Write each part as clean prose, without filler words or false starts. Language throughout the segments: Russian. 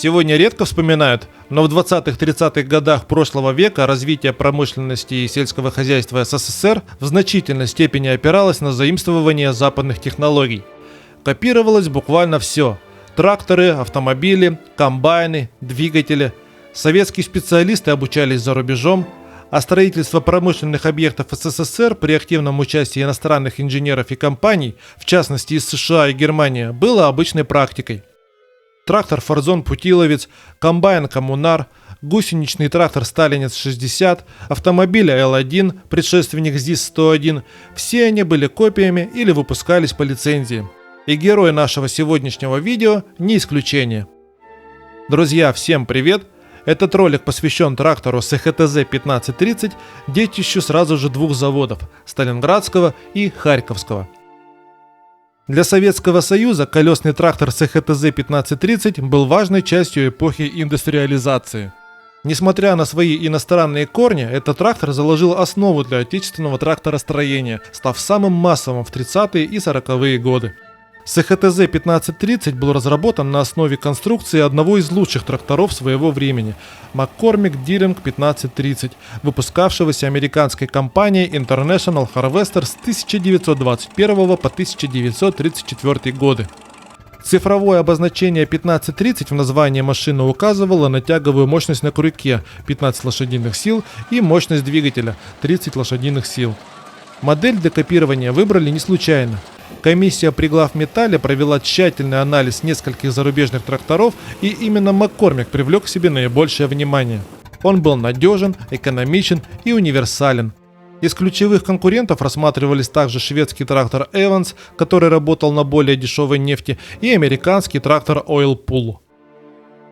Сегодня редко вспоминают, но в 20-30-х годах прошлого века развитие промышленности и сельского хозяйства СССР в значительной степени опиралось на заимствование западных технологий. Копировалось буквально все – тракторы, автомобили, комбайны, двигатели. Советские специалисты обучались за рубежом, а строительство промышленных объектов СССР при активном участии иностранных инженеров и компаний, в частности из США и Германии, было обычной практикой. Трактор «Форзон-Путиловец», комбайн «Коммунар», гусеничный трактор «Сталинец-60», автомобиль Л-1, предшественник ЗИС-101 – все они были копиями или выпускались по лицензии. И герой нашего сегодняшнего видео не исключение. Друзья, всем привет! Этот ролик посвящен трактору СХТЗ-1530, детищу сразу же двух заводов – Сталинградского и Харьковского. Для Советского Союза колесный трактор СХТЗ-1530 был важной частью эпохи индустриализации. Несмотря на свои иностранные корни, этот трактор заложил основу для отечественного тракторостроения, став самым массовым в 30-е и 40-е годы. СХТЗ-1530 был разработан на основе конструкции одного из лучших тракторов своего времени – McCormick Deering 1530, выпускавшегося американской компанией International Harvester с 1921 по 1934 годы. Цифровое обозначение 1530 в названии машины указывало на тяговую мощность на крюке – 15 лошадиных сил и мощность двигателя – 30 лошадиных сил. Модель для копирования выбрали не случайно. Комиссия при главметалле провела тщательный анализ нескольких зарубежных тракторов, и именно McCormick привлек к себе наибольшее внимание. Он был надежен, экономичен и универсален. Из ключевых конкурентов рассматривались также шведский трактор Evans, который работал на более дешевой нефти, и американский трактор Oilpool.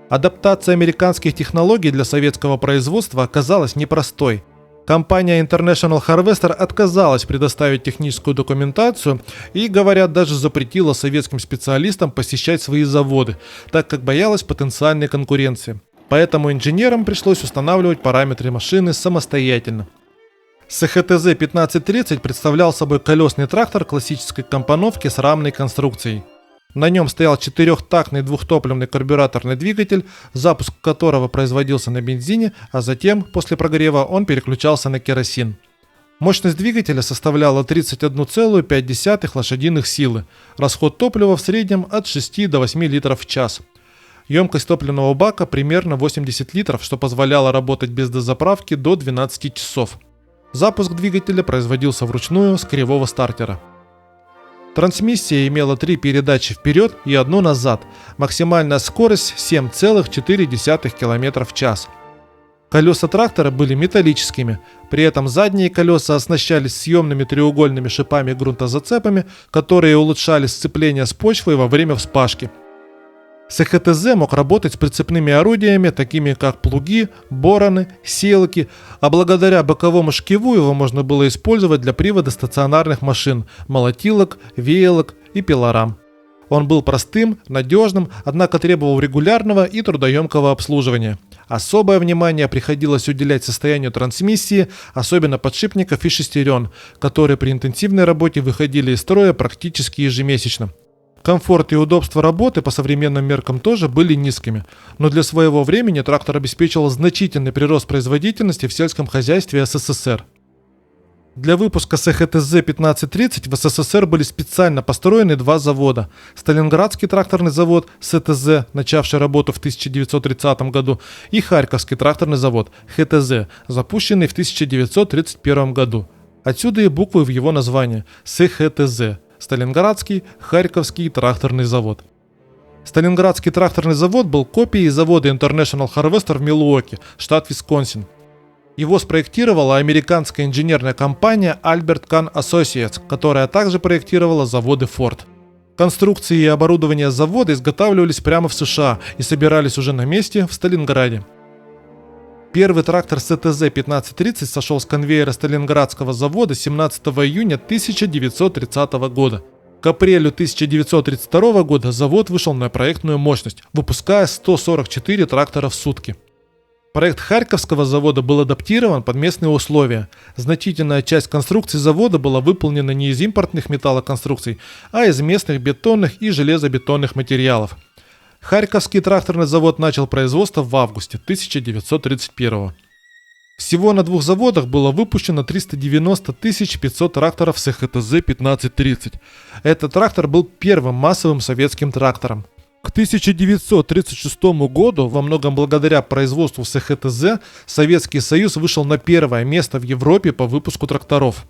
Адаптация американских технологий для советского производства оказалась непростой. Компания International Harvester отказалась предоставить техническую документацию и, говорят, даже запретила советским специалистам посещать свои заводы, так как боялась потенциальной конкуренции. Поэтому инженерам пришлось устанавливать параметры машины самостоятельно. СХТЗ-1530 представлял собой колесный трактор классической компоновки с рамной конструкцией. На нем стоял четырехтактный двухтопливный карбюраторный двигатель, запуск которого производился на бензине, а затем, после прогрева, он переключался на керосин. Мощность двигателя составляла 31,5 лошадиных силы, расход топлива в среднем от 6 до 8 литров в час. Емкость топливного бака примерно 80 литров, что позволяло работать без дозаправки до 12 часов. Запуск двигателя производился вручную с кривого стартера. Трансмиссия имела 3 передачи вперед и 1 назад, максимальная скорость 7,4 км в час. Колеса трактора были металлическими, при этом задние колеса оснащались съемными треугольными шипами-грунтозацепами, которые улучшали сцепление с почвой во время вспашки. СХТЗ мог работать с прицепными орудиями, такими как плуги, бороны, сеялки, а благодаря боковому шкиву его можно было использовать для привода стационарных машин – молотилок, веялок и пилорам. Он был простым, надежным, однако требовал регулярного и трудоемкого обслуживания. Особое внимание приходилось уделять состоянию трансмиссии, особенно подшипников и шестерен, которые при интенсивной работе выходили из строя практически ежемесячно. Комфорт и удобство работы по современным меркам тоже были низкими, но для своего времени трактор обеспечивал значительный прирост производительности в сельском хозяйстве СССР. Для выпуска СХТЗ-1530 в СССР были специально построены 2 завода – Сталинградский тракторный завод СТЗ, начавший работу в 1930 году, и Харьковский тракторный завод ХТЗ, запущенный в 1931 году. Отсюда и буквы в его названии – СХТЗ. Сталинградский, Харьковский тракторный завод. Сталинградский тракторный завод был копией завода International Harvester в Милуоки, штат Висконсин. Его спроектировала американская инженерная компания Albert Kahn Associates, которая также проектировала заводы Ford. Конструкции и оборудование завода изготавливались прямо в США и собирались уже на месте в Сталинграде. Первый трактор СТЗ-1530 сошел с конвейера Сталинградского завода 17 июня 1930 года. К апрелю 1932 года завод вышел на проектную мощность, выпуская 144 трактора в сутки. Проект Харьковского завода был адаптирован под местные условия. Значительная часть конструкций завода была выполнена не из импортных металлоконструкций, а из местных бетонных и железобетонных материалов. Харьковский тракторный завод начал производство в августе 1931. Всего на двух заводах было выпущено 390 500 тракторов с ХТЗ-1530. Этот трактор был первым массовым советским трактором. К 1936 году, во многом благодаря производству с ХТЗ, Советский Союз вышел на первое место в Европе по выпуску тракторов.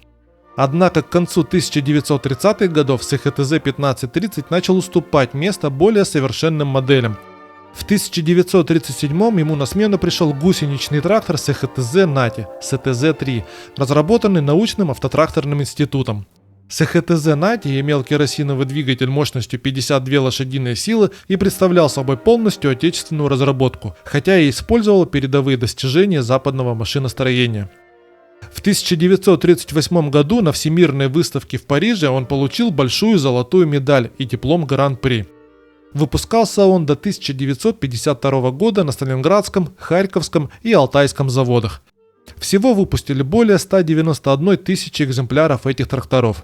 Однако к концу 1930-х годов с ХТЗ-1530 начал уступать место более совершенным моделям. В 1937 ему на смену пришел гусеничный трактор с ХТЗ-НАТИ СТЗ-3, разработанный научным автотракторным институтом. СХТЗ-НАТИ имел керосиновый двигатель мощностью 52 лошадиные силы и представлял собой полностью отечественную разработку, хотя и использовал передовые достижения западного машиностроения. В 1938 году на Всемирной выставке в Париже он получил большую золотую медаль и диплом Гран-при. Выпускался он до 1952 года на Сталинградском, Харьковском и Алтайском заводах. Всего выпустили более 191 тысячи экземпляров этих тракторов.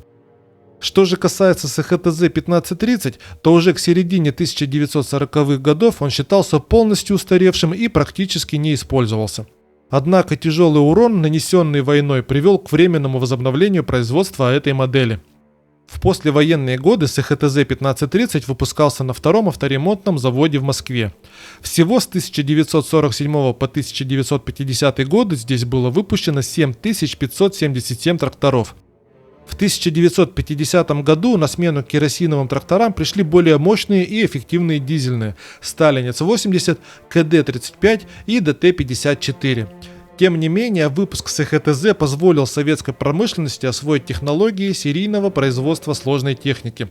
Что же касается СХТЗ-1530, то уже к середине 1940-х годов он считался полностью устаревшим и практически не использовался. Однако тяжелый урон, нанесенный войной, привел к временному возобновлению производства этой модели. В послевоенные годы СХТЗ-1530 выпускался на втором авторемонтном заводе в Москве. Всего с 1947 по 1950 годы здесь было выпущено 7577 тракторов. В 1950 году на смену керосиновым тракторам пришли более мощные и эффективные дизельные Сталинец-80, КД-35 и ДТ-54. Тем не менее, выпуск СХТЗ позволил советской промышленности освоить технологии серийного производства сложной техники.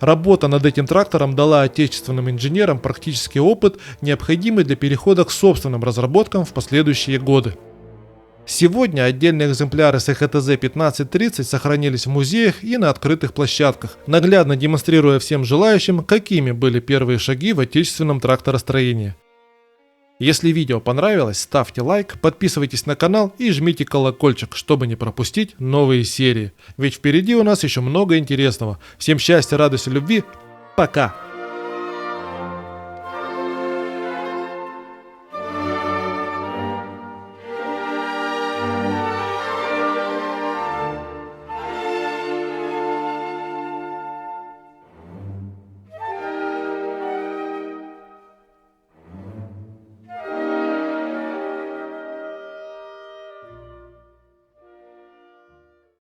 Работа над этим трактором дала отечественным инженерам практический опыт, необходимый для перехода к собственным разработкам в последующие годы. Сегодня отдельные экземпляры СХТЗ-1530 сохранились в музеях и на открытых площадках, наглядно демонстрируя всем желающим, какими были первые шаги в отечественном тракторостроении. Если видео понравилось, ставьте лайк, подписывайтесь на канал и жмите колокольчик, чтобы не пропустить новые серии. Ведь впереди у нас еще много интересного. Всем счастья, радости, любви. Пока!